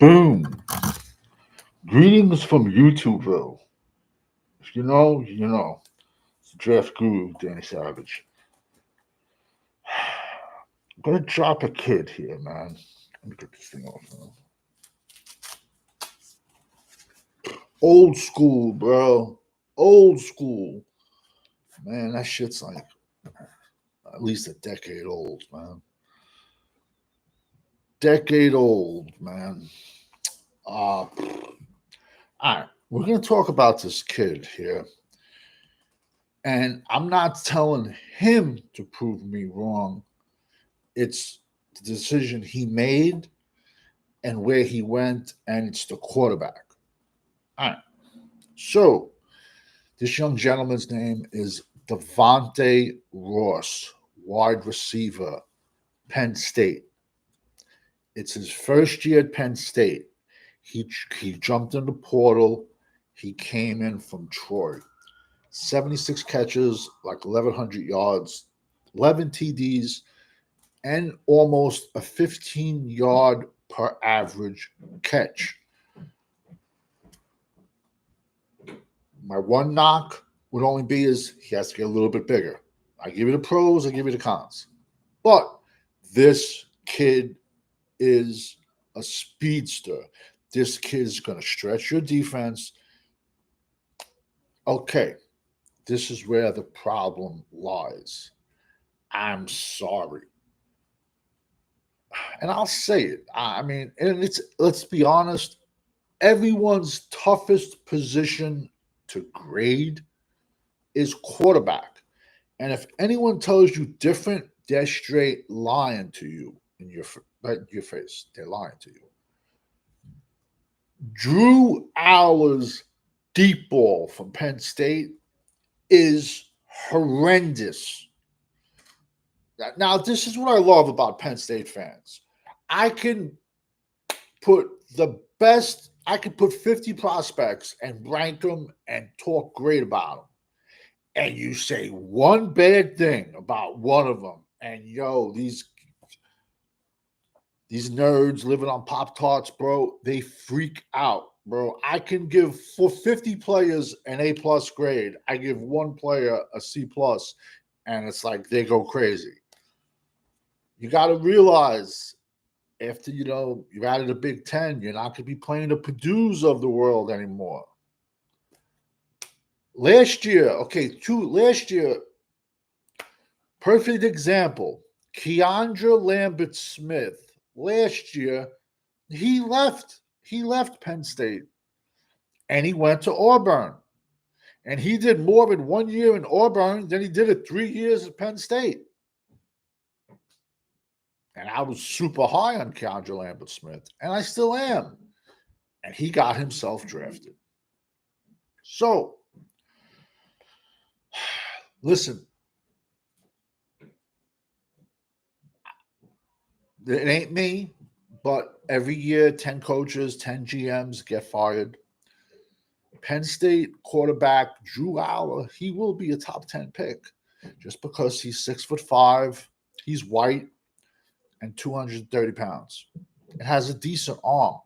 Boom. Greetings from YouTubeville. If you know, you know. It's the draft guru, Danny Savage. I'm gonna drop a kid here, man. Let me get this thing off. Man. Old school, bro. Old school. Man, that shit's like at least a decade old, man. Decade old, man. All right. We're gonna talk about this kid here. And I'm not telling him to prove me wrong. It's the decision he made and where he went, and it's the quarterback. All right. So this young gentleman's name is Devonte Ross, wide receiver, Penn State. It's his first year at Penn State. He jumped in the portal. He came in from Troy. 76 catches, like 1,100 yards, 11 TDs, and almost a 15-yard per average catch. My one knock would only be is he has to get a little bit bigger. I give you the pros, I give you the cons. But this kid is a speedster. This kid's going to stretch your defense. Okay, this is where the problem lies. I'm sorry. And I'll say it. I mean, and it's, let's be honest, everyone's toughest position to grade is quarterback. And if anyone tells you different, they're straight lying to you in your face. They're lying to you. Drew Aller's deep ball from Penn State is horrendous. Now, this is what I love about Penn State fans. I can put the best, I could put 50 prospects and rank them and talk great about them. And you say one bad thing about one of them, and yo, these nerds living on Pop Tarts, bro, they freak out, bro. I can give for 50 players an A plus grade. I give one player a C plus, and it's like they go crazy. You got to realize after you've added a Big Ten, you're not going to be playing the Purdue's of the world anymore. Last year, perfect example. Keandre Lambert Smith. Last year, he left Penn State and he went to Auburn. And he did more in 1 year in Auburn than he did at 3 years at Penn State. And I was super high on Keandre Lambert Smith, and I still am. And he got himself drafted. So, listen, it ain't me, but every year 10 coaches, 10 GMs get fired. Penn State quarterback Drew Aller, he will be a top 10 pick just because he's 6'5", he's white, and 230 pounds. It has a decent arm.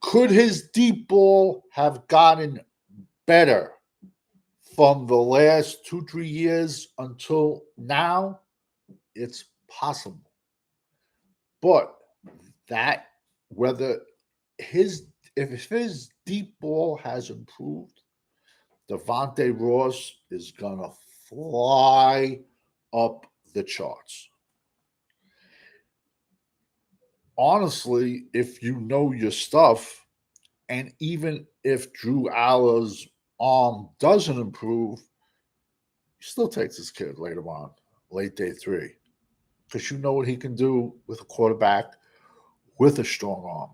Could his deep ball have gotten better from the last 2-3 years until now? It's possible. But that, if his deep ball has improved, Devonte Ross is gonna fly up the charts. Honestly, if you know your stuff, and even if Drew Aller's arm doesn't improve, you still take this kid later on, late day 3, because you know what he can do with a quarterback with a strong arm.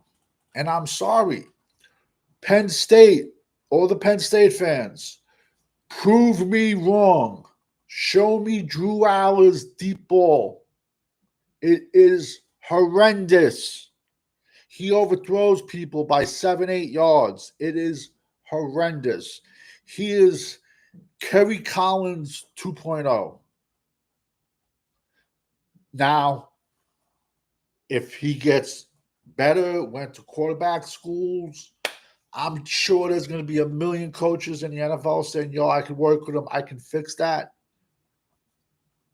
And I'm sorry, Penn State, all the Penn State fans, prove me wrong. Show me Drew Aller's deep ball. It is horrendous. He overthrows people by 7-8 yards. It is horrendous. He is Kerry Collins 2.0. Now, if he gets better, went to quarterback schools. I'm sure there's going to be a million coaches in the NFL saying, yo, I can work with him. I can fix that.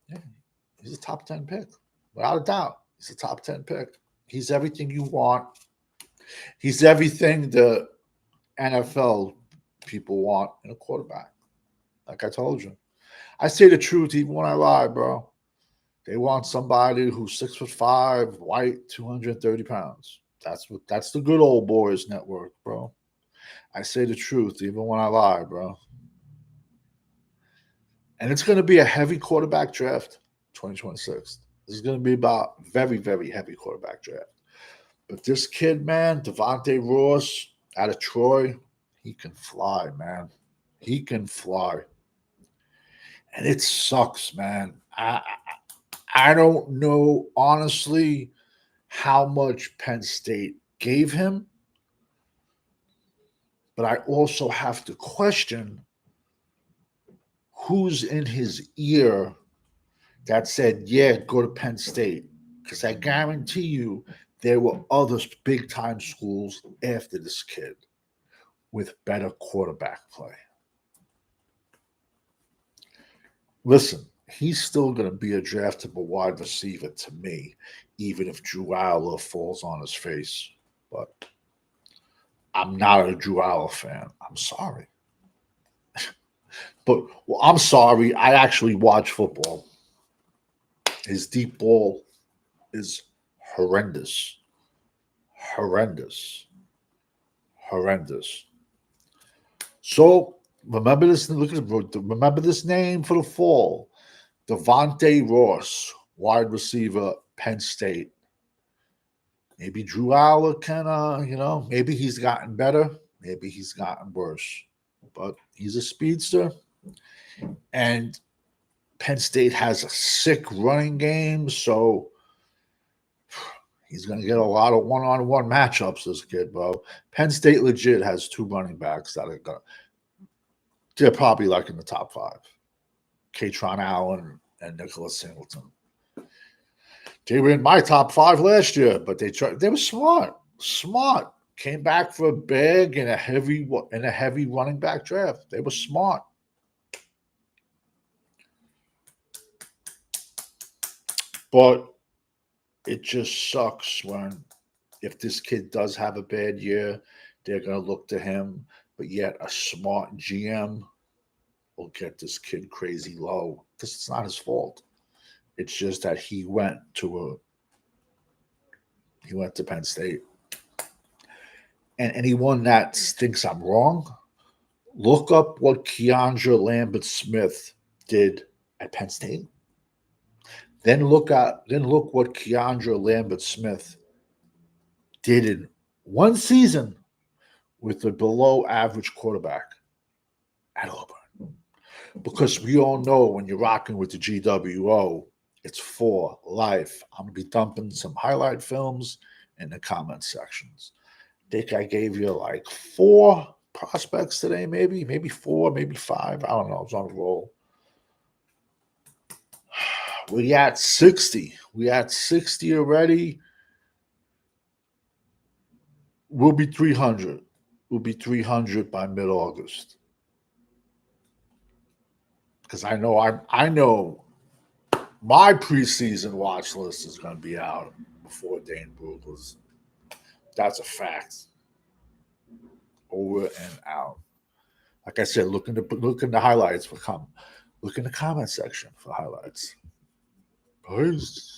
Yeah, he's a top 10 pick. Without a doubt, he's a top 10 pick. He's everything you want. He's everything the NFL people want in a quarterback. Like I told you. I say the truth even when I lie, bro. They want somebody who's 6'5", white, 230 pounds. That's the good old boys network, bro. I say the truth even when I lie, bro. And it's going to be a heavy quarterback draft, 2026. This is going to be about very, very heavy quarterback draft. But this kid, man, Devonte Ross out of Troy, he can fly, man. He can fly. And it sucks, man. I don't know, honestly, how much Penn State gave him, but I also have to question who's in his ear that said, yeah, go to Penn State. Because I guarantee you there were other big time schools after this kid with better quarterback play. Listen, he's still going to be a draftable wide receiver to me, even if Drew Aller falls on his face. But I'm not a Drew Aller fan. I'm sorry. But well, I'm sorry. I actually watch football. His deep ball is horrendous. Horrendous. Horrendous. So remember this. Remember this name for the fall. Devonte Ross, wide receiver, Penn State. Maybe Drew Aller can, maybe he's gotten better. Maybe he's gotten worse. But he's a speedster. And Penn State has a sick running game. So he's going to get a lot of one-on-one matchups, this kid, bro. Penn State legit has two running backs that are going to, they're probably like in the top five. Katron Allen and Nicholas Singleton. They were in my top five last year, but they were smart. Came back for a big and a heavy running back draft. They were smart. But it just sucks when if this kid does have a bad year, they're going to look to him. But yet a smart GM will get this kid crazy low because it's not his fault. It's just that he went to Penn State. And anyone that thinks I'm wrong, look up what Keandre Lambert Smith did at Penn State. Then look what Keandre Lambert Smith did in one season with a below average quarterback at Auburn. Because we all know when you're rocking with the GWO, it's for life. I'm going to be dumping some highlight films in the comment sections. I think I gave you like 4 prospects today, maybe 4, maybe 5. I don't know. I was on a roll. We at 60. We at 60 already. We'll be 300. We'll be 300 by mid-August. Because I know my preseason watch list is going to be out before Dane Brugler's. That's a fact. Over and out. Like I said, look in the highlights for look in the comment section for highlights. Peace.